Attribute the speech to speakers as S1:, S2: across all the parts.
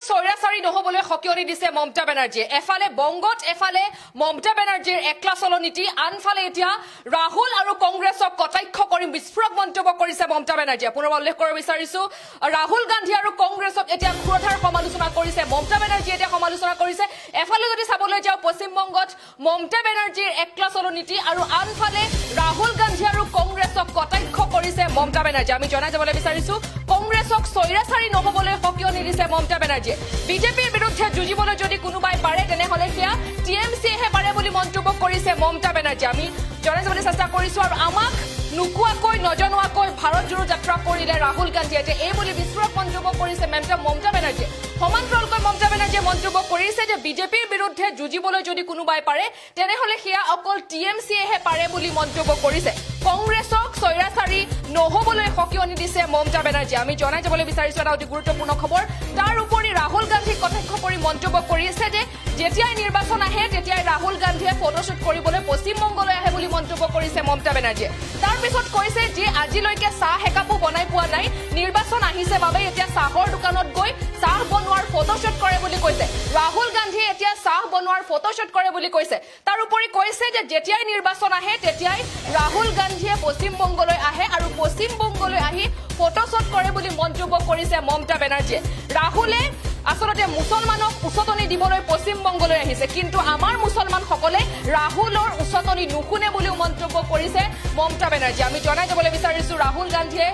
S1: সৈৰাচাৰী নহবলৈ সকিয়নি দিছে মমতা বেনাৰ্জীয়ে এফালে বংগত এফালে মমতা বেনাৰ্জীৰ একলা চলনীতি আনফালে এতিয়া ৰাহুল আৰু কংগ্ৰেছক কটাক্ষ কৰি বিস্ফোৰক মন্তব্য কৰিছে মমতা বেনাৰ্জীয়ে পুনৰ উল্লেখ কৰিব বিচাৰিছো ৰাহুল গান্ধী আৰু কংগ্ৰেছক এতিয়া ক্ষুৰধাৰ সমালোচনা কৰিছে মমতা বেনাৰ্জীয়ে এতিয়া সমালোচনা কৰিছে এফালে যদি চাবলৈ যাও পশ্চিম বংগত মমতা বেনাৰ্জীৰ একলা চলনীতি আৰু আনফালে ৰাহুল গান্ধী আৰু কংগ্ৰেছক কটাক্ষ কৰিছে মমতা বেনাৰ্জী আমি জনাই যাবলৈ বিচাৰিছো কংগ্ৰেছক সৈৰাচাৰী নহবলৈ সকিয়নি দিছে মমতা বেনাৰ্জী বিজেপিৰ বিৰুদ্ধে যুঁজিবলৈ যদি কোনোবাই পাৰে তেনেহলে কিয়া টিএমসিহে পাৰে বুলি মন্তব্য কৰিছে মমতা বেনাৰ্জী আমি জনাই যাবলৈ চেষ্টা কৰিছো আৰু আমাক নুকুৱাকৈ নজনোৱাকৈ ভাৰত জোৰো যাত্ৰা কৰিলে ৰাহুল গান্ধীয়ে যে এই বুলি বিস্ফোৰক মন্তব্য কৰিছে মমতা বেনাৰ্জী সমান্তৰালকৈ মমতা বেনাৰ্জীয়ে মন্তব্য কৰিছে যে বিজেপিৰ বিৰুদ্ধে যুঁজিবলৈ যদি কোনোবাই পাৰে তেনেহলে কিয়া অকল টিএমসিহে পাৰে বুলি মন্তব্য কৰিছে কংগ্ৰেছক সৈৰাচাৰী নহবলৈ সকিয়নি দিছে মমতা বেনাৰ্জী আমি জনাই যাবলৈ বিচাৰিছো এটা অতি গুৰুত্বপূৰ্ণ খবৰ তাৰ উপৰি ৰাহুল গান্ধীক কটাক্ষ কৰি মন্তব্য কৰিছে যে যেতিয়াই নিৰ্বাচন আহে তেতিয়াই ৰাহুল গান্ধীয়ে ফটোশ্বুট কৰিবলৈ পশ্চিম বংগলৈ আহে বুলি মন্তব্য কৰিছে মমতা বেনাৰ্জীয়ে তাৰ পিছত কৈছে যে আজিলৈকে চাহ একাপো বনাই পোৱা নাই নিৰ্বাচন আহিছে বাবে এতিয়া চাহৰ দোকানত গৈ চাহ বনোৱাৰ ফটোশ্বুট কৰে বুলি কৈছে ৰাহুল গান্ধীয়ে এতিয়া চাহ বনোৱাৰ ফটোশ্বুট কৰে বুলি কৈছে তাৰ উপৰি কৈছে যে যেতিয়াই নিৰ্বাচন আহে তেতিয়াই ৰাহুল গান্ধীয়ে পশ্চিম বংগলৈ আহে আৰু পশ্চিম বংগলৈ আহি ফটোশ্বুট কৰে বুলি মন্তব্য কৰিছে মমতা বেনাৰ্জীয়ে ৰাহুলে আসলতে মুছলমানক উচতনি দিবলৈ পশ্চিম বংগলৈ আহিছে কিন্তু আমাৰ মুছলমানসকলে ৰাহুলৰ উচতনি নুশুনে বুলি মন্তব্য কৰিছে মমতা বেনাৰ্জী আমি জনাই যাবলৈ বিচাৰিছো ৰাহুল গান্ধীয়ে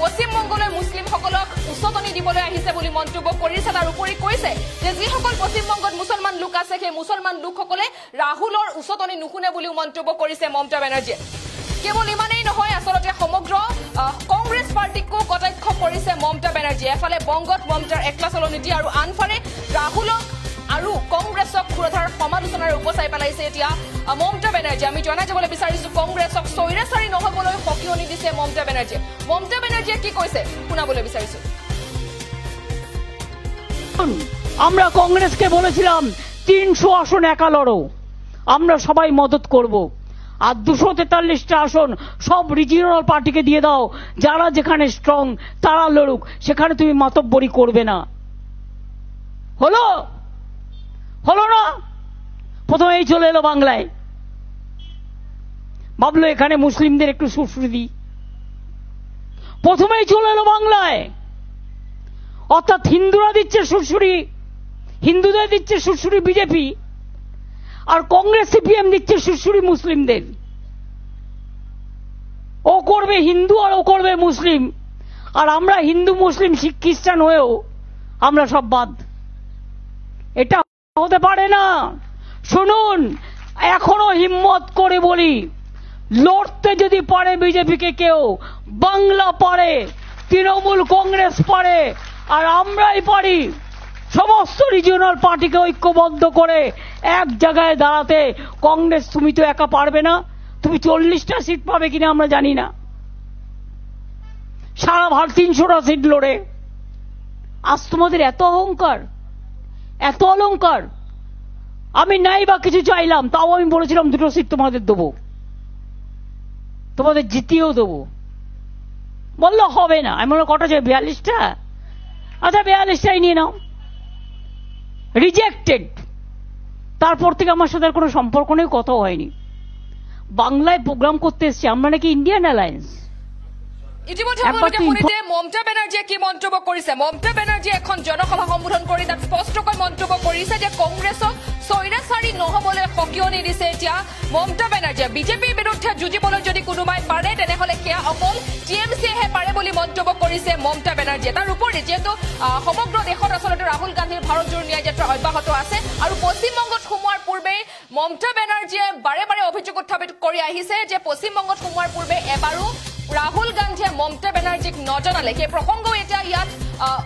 S1: পশ্চিম বংগলৈ মুছলিমসকলক উচতনি দিবলৈ আহিছে বুলি মন্তব্য কৰিছে তাৰ উপৰি কৈছে যে যিসকল পশ্চিম বংগত মুছলমান লোক আছে সেই মুছলমান লোকসকলে ৰাহুলৰ উচতনি নুশুনে বুলি মন্তব্য কৰিছে মমতা বেনাৰ্জীয়ে কেৱল ইমানেই নহয় আসলতে সমগ্ৰ কংগ্ৰেছ পাৰ্টিকো কটাক্ষ কৰিছে মমতা বেনাৰ্জী এফালে বংগত মমতাৰ একলা চলনীতি আৰু আনফালে ৰাহুলক আৰু কংগ্ৰেছক ক্ষুৰধাৰ সমালোচনাৰ উপচাই পেলাইছে এতিয়া মমতা বেনাৰ্জী আমি জনাই যাবলৈ বিচাৰিছো কংগ্ৰেছক সৈৰাচাৰী নহবলৈ সকিয়নি দিছে মমতা বেনাৰ্জীয়ে কি কৈছে শুনাবলৈ বিচাৰিছো
S2: আমরা কংগ্রেসকে বলেছিলাম 300 আসন একা লড়ো আমরা সবাই মদত করব আর 243টা আসন সব রিজিওনাল পার্টিকে দিয়ে দাও যারা যেখানে স্ট্রং তারা লড়ুক সেখানে তুমি মাতব্বরি করবে না হলো না প্রথমেই চলে এলো বাংলায় ভাবলো এখানে মুসলিমদের একটু সুরসুরি দিই প্রথমেই চলে এলো বাংলায় অর্থাৎ হিন্দুরা দিচ্ছে সুরসুরি হিন্দুদের দিচ্ছে সুরসুরি বিজেপি আর কংগ্রেস সিপিএম দিচ্ছে সুরসুরি মুসলিমদের ও করবে হিন্দু আর ও করবে মুসলিম আর আমরা হিন্দু মুসলিম শিখ খ্রিস্টান হয়েও আমরা সব বাদ এটা হতে পারে না শুনুন এখনো হিম্মত করে বলি লড়তে যদি পারে বিজেপিকে কেউ বাংলা পারে তৃণমূল কংগ্রেস পারে আর আমরাই পারি সমস্ত রিজিওনাল পার্টিকে ঐক্যবদ্ধ করে এক জায়গায় দাঁড়াতে কংগ্রেস তুমি তো একা পারবে না তুমি 40টা সিট পাবে কিনা আমরা জানি না সারা ভারত 300টা সিট লড়ে আজ তোমাদের এত অলংকার আমি নাই বা কিছু চাইলাম তাও আমি বলেছিলাম 2টো সিট তোমাদের দেবো তোমাদের জিতিয়েও দেবো বললো হবে না আমি বললাম কটা চাই 42টা আচ্ছা 42টাই নিয়ে নাও রিজেক্টেড তারপর থেকে আমার সাথে কোনো সম্পর্ক নেই কথাও হয়নি বাংলায় প্রোগ্রাম করতে এসেছি আমরা নাকি ইন্ডিয়ান অ্যালায়েন্স
S1: ইতিমধ্যে মমতা বেনাৰ্জীয়ে কি মন্তব্য কৰিছে মমতা বেনাৰ্জীয়ে এখন জনসভা সম্বোধন কৰি তাত স্পষ্টকৈ মন্তব্য কৰিছে যে কংগ্ৰেছক সৈৰাচাৰী নহবলৈ সকিয়নি দিছে এতিয়া মমতা বেনাৰ্জীয়ে বিজেপিৰ বিৰুদ্ধে যুঁজিবলৈ যদি কোনোবাই পাৰে তেনেহলে সেয়া অকল টিএমসিহে পাৰে বুলি মন্তব্য কৰিছে মমতা বেনাৰ্জীয়ে তাৰ উপৰি যেহেতু সমগ্ৰ দেশত আচলতে ৰাহুল গান্ধীৰ ভাৰত জোৰো ন্যায় যাত্ৰা অব্যাহত আছে আৰু পশ্চিমবংগত সোমোৱাৰ পূৰ্বে মমতা বেনাৰ্জীয়ে বাৰে বাৰে অভিযোগ উত্থাপিত কৰি আহিছে যে পশ্চিমবংগত সোমোৱাৰ পূৰ্বে এবাৰো ৰাহুল গান্ধীয়ে মমতা বেনাৰ্জীক নজনালে সেই প্ৰসংগও এতিয়া ইয়াত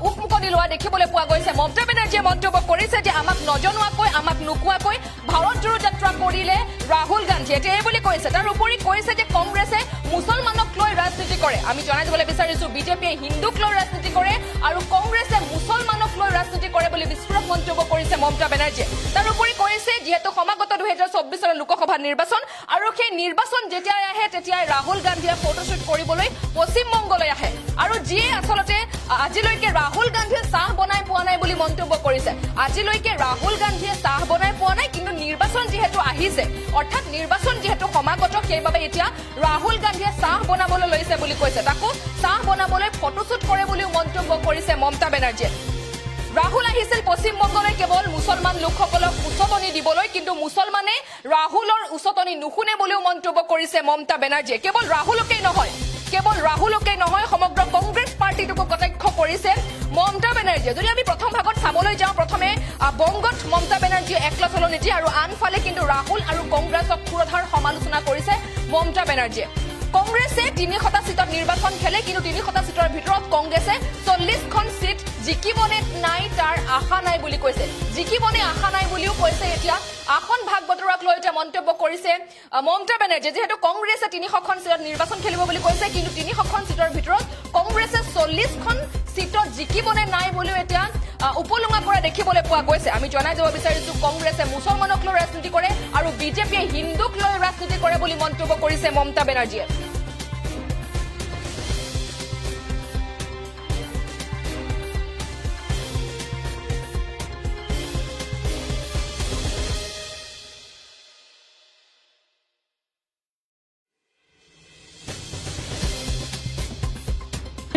S1: উকমুকনি লোৱা দেখিবলৈ পোৱা গৈছে মমতা বেনাৰ্জীয়ে মন্তব্য কৰিছে যে আমাক নজনোৱাকৈ আমাক নুকুৱাকৈ ভাৰত জোৰো যাত্ৰা কৰিলে ৰাহুল গান্ধীয়ে এতিয়া এই বুলি কৈছে তাৰ উপৰি কৈছে যে কংগ্ৰেছে মুছলমানক লৈ ৰাজনীতি কৰে আমি জনাই দিবলৈ বিচাৰিছো বিজেপিয়ে হিন্দুক লৈ ৰাজনীতি কৰে আৰু কংগ্ৰেছে মুছলমানক লৈ ৰাজনীতি ৰাজনীতি কৰে বুলি বিস্ফোৰক মন্তব্য কৰিছে মমতা বেনাৰ্জীয়ে। তাৰোপৰি কৈছে যেহেতু সমাগত 2024 লোকসভা নিৰ্বাচন আৰু সেই নিৰ্বাচন যেতিয়াই আহে তেতিয়াই ৰাহুল গান্ধীয়ে ফটোশ্বুট কৰিবলৈ পশ্চিমবংগলৈ আহে আৰু যিয়ে আচলতে আজিলৈকে ৰাহুল গান্ধীয়ে চাহ বনাই পোৱা নাই বুলি মন্তব্য কৰিছে। আজিলৈকে ৰাহুল গান্ধীয়ে চাহ বনাই পোৱা নাই, কিন্তু নিৰ্বাচন যেহেতু আহিছে অৰ্থাৎ নিৰ্বাচন যেহেতু সমাগত সেইবাবে এতিয়া ৰাহুল গান্ধীয়ে চাহ বনাবলৈ লৈছে বুলি কৈছে। তাকো চাহ বনাবলৈ ফটোশ্বুট কৰে বুলিও মন্তব্য কৰিছে মমতা বেনাৰ্জীয়ে। ৰাহুল আহিছিল পশ্চিমবংগলৈ কেৱল মুছলমান লোকসকলক উচতনি দিবলৈ, কিন্তু মুছলমানে ৰাহুলৰ উচতনি নুশুনে বুলিও মন্তব্য কৰিছে মমতা বেনাৰ্জীয়ে। কেৱল ৰাহুলকেই নহয় সমগ্ৰ কংগ্ৰেছ পাৰ্টিটোকো কটাক্ষ কৰিছে মমতা বেনাৰ্জীয়ে। যদি আমি প্ৰথম ভাগত চাবলৈ যাওঁ, প্ৰথমে বংগত মমতা বেনাৰ্জীয়ে একলাচলৰ নীতি আৰু আনফালে কিন্তু ৰাহুল আৰু কংগ্ৰেছক পুৰধাৰ সমালোচনা কৰিছে মমতা বেনাৰ্জীয়ে। কংগ্ৰেছে 300টা সিটত নিৰ্বাচন খেলে, কিন্তু 300টা সিটৰ ভিতৰত কংগ্ৰেছে 40খন সিট জিকিবনে নাই তাৰ আশা নাই বুলি কৈছে। জিকিবনে আশা নাই বুলিও কৈছে। এতিয়া আসন ভাগ বতৰাক লৈ এতিয়া মন্তব্য কৰিছে মমতা বেনাৰ্জীয়ে। যিহেতু কংগ্ৰেছে 300খন সিটত নিৰ্বাচন খেলিব বুলি কৈছে, কিন্তু 300খন সিটৰ ভিতৰত কংগ্ৰেছে 40খন সিটত জিকিবনে নাই বুলিও এতিয়া উপলুঙা কৰা দেখিবলৈ পোৱা গৈছে। আমি জনাই যাব বিচাৰিছো কংগ্ৰেছে মুছলমানক লৈ ৰাজনীতি কৰে আৰু বিজেপিয়ে হিন্দুক লৈ ৰাজনীতি কৰে বুলি মন্তব্য কৰিছে মমতা বেনাৰ্জীয়ে।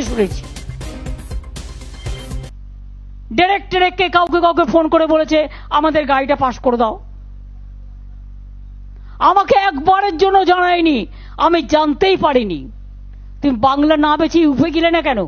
S2: শুনেছি ডিরেক্টরকে কাউকে ফোন করে বলেছে আমাদের গাড়িটা পাস করে দাও। আমাকে একবারের জন্য জানায়নি, আমি জানতেই পারিনি। তুমি বাংলা না বেছে ইউপি গেলে না কেন?